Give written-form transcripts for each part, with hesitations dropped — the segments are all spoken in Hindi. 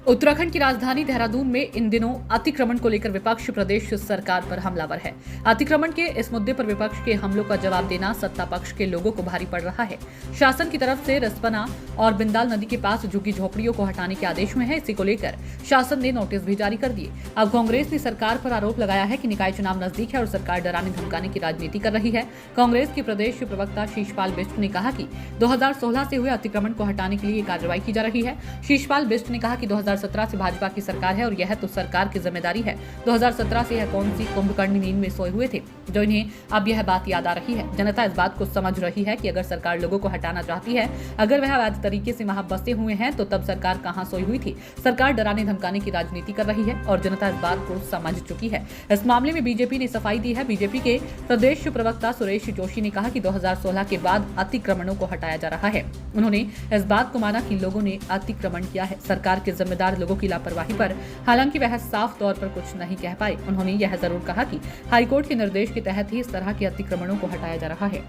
उत्तराखंड की राजधानी देहरादून में इन दिनों अतिक्रमण को लेकर विपक्ष प्रदेश सरकार पर हमलावर है। अतिक्रमण के इस मुद्दे पर विपक्ष के हमलों का जवाब देना सत्ता पक्ष के लोगों को भारी पड़ रहा है। शासन की तरफ से रिस्पना और बिंदाल नदी के पास झुग्गी झोपड़ियों को हटाने के आदेश में है। इसी को लेकर शासन ने नोटिस भी जारी कर दिए। अब कांग्रेस ने सरकार पर आरोप लगाया है कि निकाय चुनाव नजदीक है और सरकार डराने धमकाने की राजनीति कर रही है। कांग्रेस के प्रदेश प्रवक्ता शीशपाल बिष्ट ने कहा कि 2016 से हुए अतिक्रमण को हटाने के लिए कार्रवाई की जा रही है। शीशपाल बिष्ट ने कहा कि 2017 से भाजपा की सरकार है और यह तो सरकार की जिम्मेदारी है। 2017 से यह कौन सी कुंभकर्णी नींद में सोए हुए थे जो इन्हें अब यह बात याद आ रही है। जनता इस बात को समझ रही है कि अगर सरकार लोगों को हटाना चाहती है, अगर वह अवैध तरीके से वहां बसे हुए हैं, तो तब सरकार कहां सोई हुई थी। सरकार डराने धमकाने की राजनीति कर रही है और जनता इस बात को समझ चुकी है। इस मामले में बीजेपी ने सफाई दी है। बीजेपी के प्रदेश प्रवक्ता सुरेश जोशी ने कहा कि 2016 के बाद अतिक्रमणों को हटाया जा रहा है। उन्होंने इस बात को माना कि लोगों ने अतिक्रमण किया है। सरकार के जिम्मेदार लोगों की लापरवाही पर हालांकि वह साफ तौर पर कुछ नहीं कह पाए। उन्होंने यह जरूर कहा कि हाईकोर्ट के निर्देश के तहत ही इस तरह के अतिक्रमणों को हटाया जा रहा है।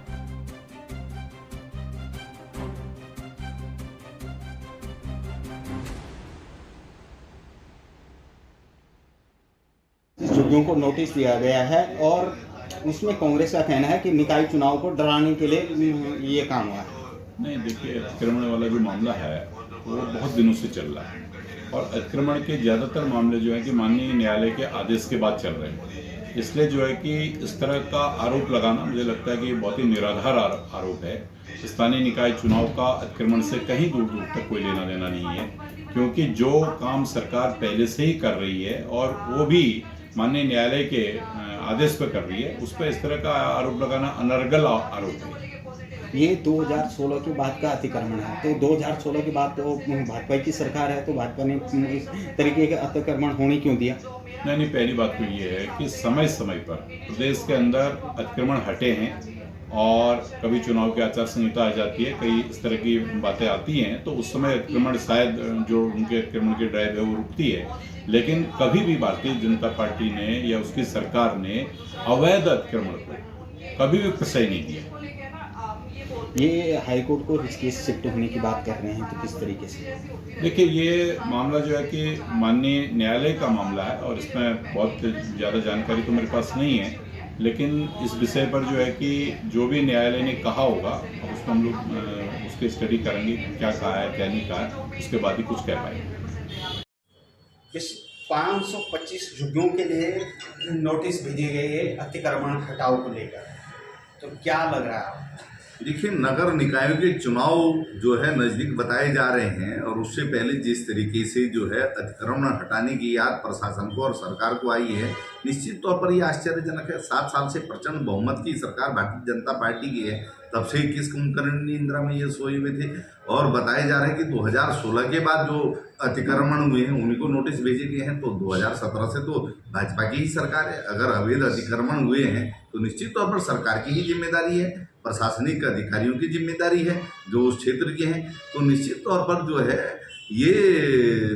झुग्गियों को नोटिस दिया गया है और उसमें कांग्रेस का कहना है कि निकाय चुनाव को डराने के लिए ये काम हुआ है। नहीं, देखिए, अतिक्रमण वाला जो मामला है वो बहुत दिनों से चल रहा है और अतिक्रमण के ज़्यादातर मामले जो है कि माननीय न्यायालय के आदेश के बाद चल रहे हैं। इसलिए जो है कि इस तरह का आरोप लगाना मुझे लगता है कि बहुत ही निराधार आरोप है। स्थानीय निकाय चुनाव का अतिक्रमण से कहीं दूर दूर तक कोई लेना देना नहीं है, क्योंकि जो काम सरकार पहले से ही कर रही है और वो भी माननीय न्यायालय के आदेश पर कर रही है, उस पर इस तरह का आरोप लगाना अनर्गल आरोप है। ये 2016 के बाद का अतिक्रमण है, तो 2016 के बाद तो भाजपा की सरकार है, तो भाजपा ने इस तरीके का अतिक्रमण होने क्यों दिया? नहीं, पहली बात तो ये है कि समय समय पर प्रदेश के अंदर अतिक्रमण हटे हैं और कभी चुनाव की आचार संहिता आ जाती है, कई इस तरह की बातें आती हैं, तो उस समय अतिक्रमण शायद जो उनके अतिक्रमण की ड्राइव है वो रुकती है। लेकिन कभी भी भारतीय जनता पार्टी ने या उसकी सरकार ने अवैध अतिक्रमण को कभी भी प्रश्रय नहीं दिया। ये हाईकोर्ट को केस शिफ्ट होने की बात कर रहे हैं, तो किस तरीके से? देखिए, ये मामला जो है कि माननीय न्यायालय का मामला है और इसमें बहुत ज़्यादा जानकारी तो मेरे पास नहीं है, लेकिन इस विषय पर जो है कि जो भी न्यायालय ने कहा होगा उसको हम लोग उसकी स्टडी करेंगे, क्या कहा है क्या नहीं कहा है, उसके बाद ही कुछ कह पाएंगे। इस 525 झुग्गियों के लिए नोटिस भेजे गए अतिक्रमण हटाओ को लेकर, तो क्या लग रहा है? देखिए, नगर निकायों के चुनाव जो है नज़दीक बताए जा रहे हैं और उससे पहले जिस तरीके से जो है अतिक्रमण हटाने की याद प्रशासन को और सरकार को आई है, निश्चित तौर पर ये आश्चर्यजनक है। 7 साल से प्रचंड बहुमत की सरकार भारतीय जनता पार्टी की है, तब से किस कुंभकर्णी निंद्रा में ये सोए हुए थे। और बताए जा रहे हैं कि 2016 के बाद जो अतिक्रमण हुए हैं उन्हीं को नोटिस भेजे गए हैं, तो 2017 से तो भाजपा की ही सरकार है। अगर अवैध अतिक्रमण हुए हैं तो निश्चित तौर पर सरकार की ही जिम्मेदारी है, प्रशासनिक अधिकारियों की जिम्मेदारी है जो उस क्षेत्र के हैं। तो निश्चित तौर पर जो है ये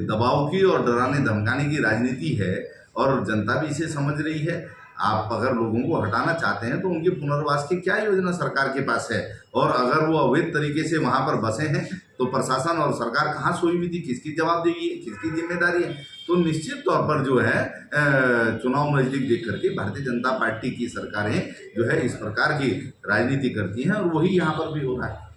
दबाव की और डराने धमकाने की राजनीति है और जनता भी इसे समझ रही है। आप अगर लोगों को हटाना चाहते हैं तो उनके पुनर्वास की क्या योजना सरकार के पास है, और अगर वो अवैध तरीके से वहाँ पर बसे हैं तो प्रशासन और सरकार कहाँ सोई हुई थी, किसकी जवाबदेही है, किसकी जिम्मेदारी है? तो निश्चित तौर पर जो है चुनाव नजदीक देख करके भारतीय जनता पार्टी की सरकारें जो है इस प्रकार की राजनीति करती हैं और वही यहाँ पर भी हो रहा है।